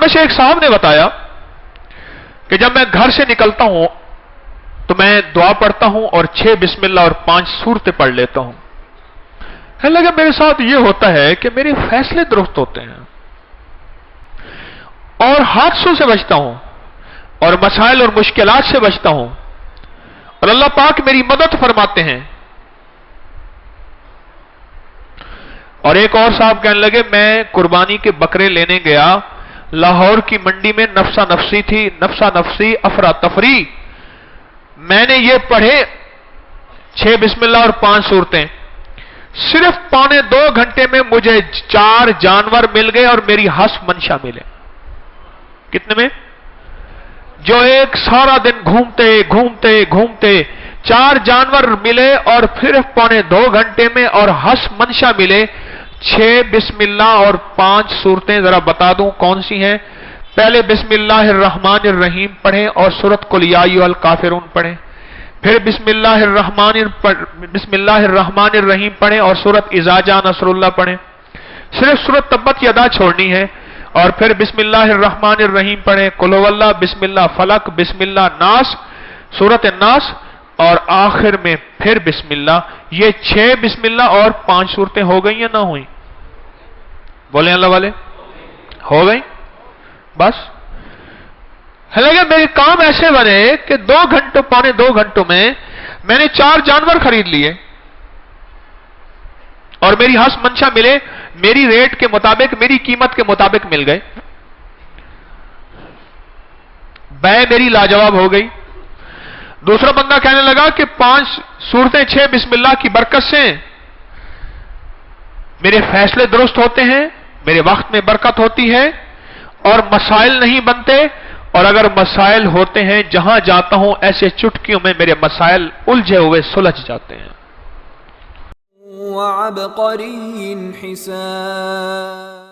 میں سے ایک صاحب نے بتایا کہ جب میں گھر سے نکلتا ہوں تو میں دعا پڑھتا ہوں اور 6 بسم اللہ اور 5 سورتیں پڑھ لیتا ہوں. کہنے لگا میرے ساتھ یہ ہوتا ہے کہ میرے فیصلے درست ہوتے ہیں اور حادثوں سے بچتا ہوں اور مسائل اور مشکلات سے بچتا ہوں اور اللہ پاک میری مدد فرماتے ہیں. اور ایک اور صاحب کہنے لگے میں قربانی کے بکرے لینے گیا, لاہور کی منڈی میں نفسا نفسی تھی, نفسا نفسی افراتفری. میں نے یہ پڑھے 6 بسم اللہ اور 5 سورتیں, صرف 1.25 گھنٹے میں مجھے 4 جانور مل گئے اور میری حسب منشا ملے. کتنے میں؟ جو ایک سارا دن گھومتے گھومتے گھومتے 4 جانور ملے اور پھر 1.25 گھنٹے میں اور حسب منشا ملے. 6 بسم اللہ اور 5 سورتیں ذرا بتا دوں کون سی ہیں. پہلے بسم اللہ الرحمن الرحیم پڑھیں اور سورت قل یا ایھا الکافرون پڑھیں. پھر بسم اللہ الرحمن الرحیم پڑھیں اور سورت اذا جاء نصر اللہ پڑھیں. صرف سورت تبت یدا چھوڑنی ہے اور پھر بسم اللہ الرحمن الرحیم پڑھیں, قل هو اللہ, بسم اللہ فلق, بسم اللہ ناس, سورت الناس اور آخر میں پھر بسم اللہ. یہ 6 بسم اللہ اور 5 صورتیں ہو گئی یا نہ ہوئی؟ بولیں اللہ والے, ہو گئی بس. حالانکہ میرے کام ایسے بنے کہ 2 گھنٹوں 1.25 گھنٹوں میں نے 4 جانور خرید لیے اور میری حسب منشا ملے, میری ریٹ کے مطابق, میری قیمت کے مطابق مل گئے. بے میری لاجواب ہو گئی. دوسرا بندہ کہنے لگا کہ 5 سورتیں 6 بسم اللہ کی برکت سے میرے فیصلے درست ہوتے ہیں, میرے وقت میں برکت ہوتی ہے اور مسائل نہیں بنتے, اور اگر مسائل ہوتے ہیں جہاں جاتا ہوں ایسے چٹکیوں میں میرے مسائل الجھے ہوئے سلجھ جاتے ہیں. وعبقری حسان